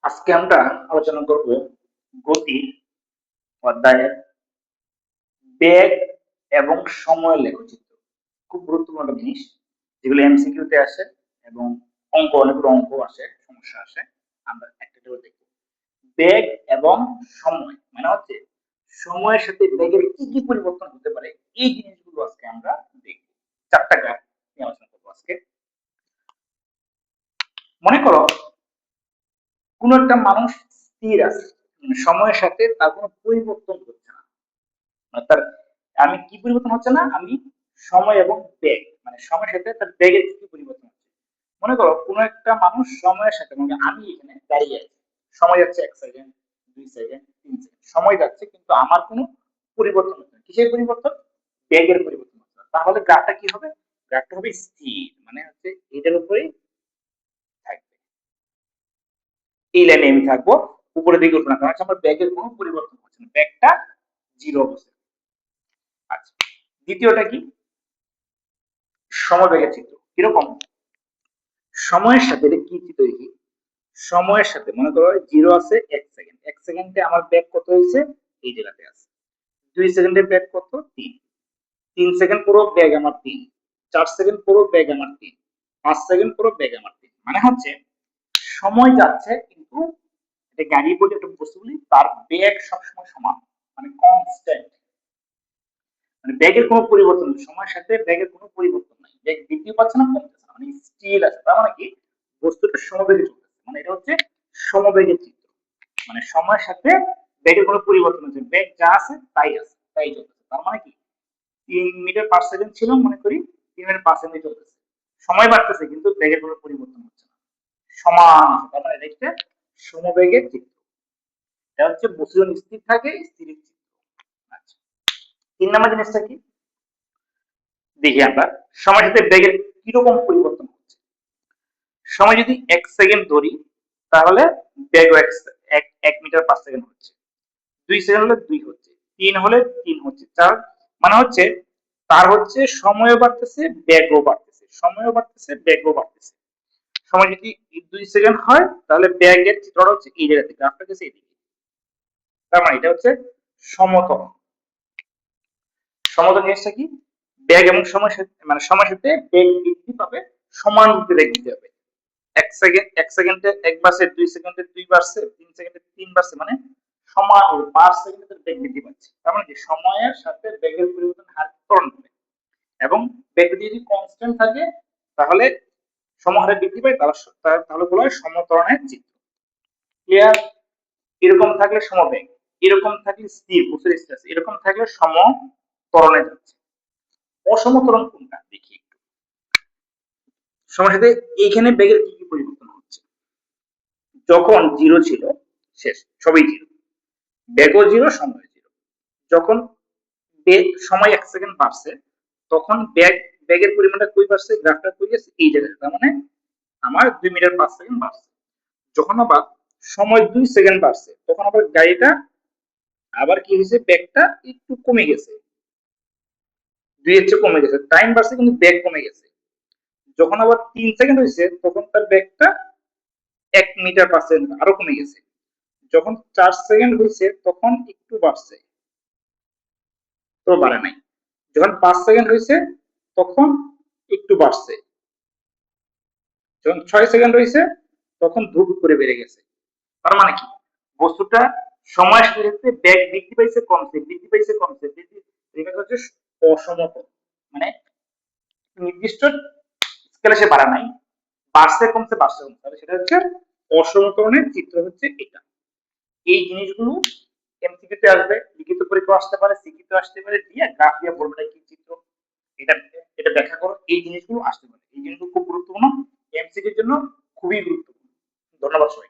আজকে আমরা আলোচনা করব গতির অধ্যায়ের বেগ এবং সময় লেখচিত্র। খুব গুরুত্বপূর্ণ একটা জিনিস, যেগুলো এমসিকিউ তে আসে এবং অনেকগুলো অঙ্ক আসে, সমস্যা আসে। আমরা একটা করে দেখব। বেগ এবং সময় মানে হচ্ছে সময়ের সাথে বেগের কি কি পরিবর্তন হতে পারে, এই জিনিসগুলো আজকে আমরা দেখব। চারটা গ্রাফ নিয়ে আলোচনা করবো আজকে। মনে করো কোন একটা মানুষ স্থির আছে, সময়ের সাথে তার কোনো পরিবর্তন হচ্ছে না। তার আমি কি পরিবর্তন হচ্ছে না, আমি সময় এবং বেগ মানে সময়ের সাথে তার বেগের কি পরিবর্তন হচ্ছে। মনে করো কোন একটা মানুষ সময়ের সাথে, মানে আমি এখানে দাঁড়িয়ে আছি, সময় যাচ্ছে 1 সেকেন্ড, 2 সেকেন্ড, 3 সেকেন্ড, সময় যাচ্ছে কিন্তু আমার কোনো পরিবর্তন হচ্ছে না। কিসের পরিবর্তন? বেগের পরিবর্তন হচ্ছে না। তাহলে গ্রাফটা কি হবে? গ্রাফটা হবে স্থির, মানে হচ্ছে এটার উপরেই থাকবে, এই লাইনে আমি থাকবো, উপরের দিকে উঠবো না, কারণ আমার ব্যাগের কোনো পরিবর্তন হচ্ছে না, ব্যাগটা জিরো অবস্থায়। আচ্ছা, দ্বিতীয়টা কি? সমবেগের চিত্র। কিরকম? সময়ের সাথে এটা কি চিত্র দেখি। সময়ের সাথে মনে করো জিরো আছে 1 সেকেন্ড, 1 সেকেন্ডে আমার ব্যাগ কত হয়েছে, এই জায়গাতে আছে। 2 সেকেন্ডের ব্যাগ কত? 3। 3 সেকেন্ড পুরো ব্যাগ আমার 3। 4 সেকেন্ড পুরো ব্যাগ আমার 3। 5 সেকেন্ড পুরো ব্যাগ আমার 3। মানে হচ্ছে সময় যাচ্ছে কিন্তু এটা গাড়ি বলি, একটা বস্তু বলি, তার বেগ সবসময় সমান, মানে কনস্ট্যান্ট। মানে ব্যাগের কোনো পরিবর্তন নেই, সময়ের সাথে ব্যাগের কোনো পরিবর্তন নাই, ব্যাগ বৃদ্ধি পাচ্ছে না, কমতেছে না, মানে স্টিল আছে। তার মানে কি? বস্তুটা সমবেগে চলতেছে, মানে এটা হচ্ছে সমবেগের চিত্র। মানে সময়ের সাথে ব্যাগের কোনো পরিবর্তন হচ্ছে, ব্যাগ যা আছে তাই আছে, তাই চলতেছে। তার মানে কি? 3 মিটার/সেকেন্ড ছিল, মনে করি 3 মিটার/সেকেন্ডে চলতেছে, সময় বাড়তেছে কিন্তু ব্যাগের কোনো পরিবর্তন হচ্ছে না, সমান আছে। তার মানে এটা হচ্ছে সমবেগের চিত্র। এটা হচ্ছে বস্তু যখন স্থির থাকে, স্থিরের চিত্র। আচ্ছা, 3 নম্বর জিনিসটা কি দেখি আমরা। সময়ের সাথে বেগের কিরকম পরিবর্তন হচ্ছে। সময় যদি 1 সেকেন্ড ধরি, তাহলে বেগ 1 মিটার/সেকেন্ড হচ্ছে। 2 সেকেন্ড হলে 2 হচ্ছে, 3 হলে 3 হচ্ছে, 4, মানে হচ্ছে তার হচ্ছে সময়ও বাড়তেছে, বেগও বাড়তেছে, সময়ও বাড়তেছে, বেগও বাড়তেছে। সময় যদি 2 সেকেন্ড হয়, তাহলে বেগের চিত্রটা হচ্ছে এই জায়গা থেকে, গ্রাফটা হচ্ছে এইদিকে। তার মানে এটা হচ্ছে সমতল। সমতল জিনিসটা কি? বেগ এবং সময়ের সাথে, মানে সময়ের সাথে বেগ বৃদ্ধি পাবে, সমান বেগ দিতে হবে। 1 সেকেন্ডে 1 বাড়ছে, 2 সেকেন্ডে 2 বাড়ছে, 3 সেকেন্ডে 3 বাড়ছে, মানে সমান 5 সেকেন্ডে বেগ বৃদ্ধি পাচ্ছে। তার মানে কি? সময়ের সাথে বেগের পরিবর্তন হার ত্বরণ হবে, এবং বেগ যদি কনস্ট্যান্ট থাকে তাহলে সমহারে বৃদ্ধি পায়, তাহলে বলা হয় সমত্বরণের চিত্র। ক্লিয়ার? এরকম থাকলে সমবেগ, এরকম থাকলে স্থির, বস্তুর স্থির আছে, এরকম থাকলে সমত্বরণে যাচ্ছে। অসমতরণ কোনটা দেখি একটু। সময়ের সাথে এইখানে বেগের কি কি পরিবর্তন হচ্ছে। যখন জিরো ছিল, শেষ, সবই জিরো, বেগও জিরো, সময় জিরো। যখন সময় 1 সেকেন্ড বাড়ছে, তখন বেগের পরিমাণটা কই বাড়ছে, গ্রাফটা কই গেছে, এই জায়গায়। তার মানে আমার 2 মিটার/সেকেন্ড বাড়ছে। যখন আবার সময় 2 সেকেন্ড বাড়ছে, তখন আবার গাড়িটা আবার কি হয়েছে, বেগটা একটু কমে গেছে, 2 এর চেয়ে কমে গেছে, টাইম বাড়ছে কিন্তু বেগ কমে গেছে। যখন আবার 3 সেকেন্ড হয়েছে, তখন তার বেগটা 1 মিটার/সেকেন্ড আরো কমে গেছে। যখন 4 সেকেন্ড হয়েছে, তখন একটু বাড়ছে, তো বাড়ে নাই। যখন 5 সেকেন্ড হয়েছে, তখন একটু বাড়ছে। যখন 6 সেকেন্ড হয়েছে, তখন ধূপ করে বেড়ে গেছে। তার মানে কি? বস্তুটা সময়ের সাথে সাথে বেগ বৃদ্ধি পাইছে, কমছে, বৃদ্ধি পাইছে, কমছে, এটা হচ্ছে অসমতল। মানে নির্দিষ্ট স্কেলে সে বাড়া নাই, বাড়ছে, কমছে, বাড়ছে, কমছে, তাহলে সেটা হচ্ছে অসমতরণের চিত্র, হচ্ছে এটা। এই জিনিসগুলো এমসিকিউতে আসবে, লিখিত পরীক্ষা আসতে পারে, সিকিউতে আসতে পারে, দিয়ে গ্রাফ দিয়ে বলবে কি চিত্র, এটা এটা ব্যাখ্যা করো, এই জিনিসগুলো আসতে পারে। এই জিনিসগুলো খুব গুরুত্বপূর্ণ, এমসিকিউর জন্য খুবই গুরুত্বপূর্ণ। ধন্যবাদ সবাই।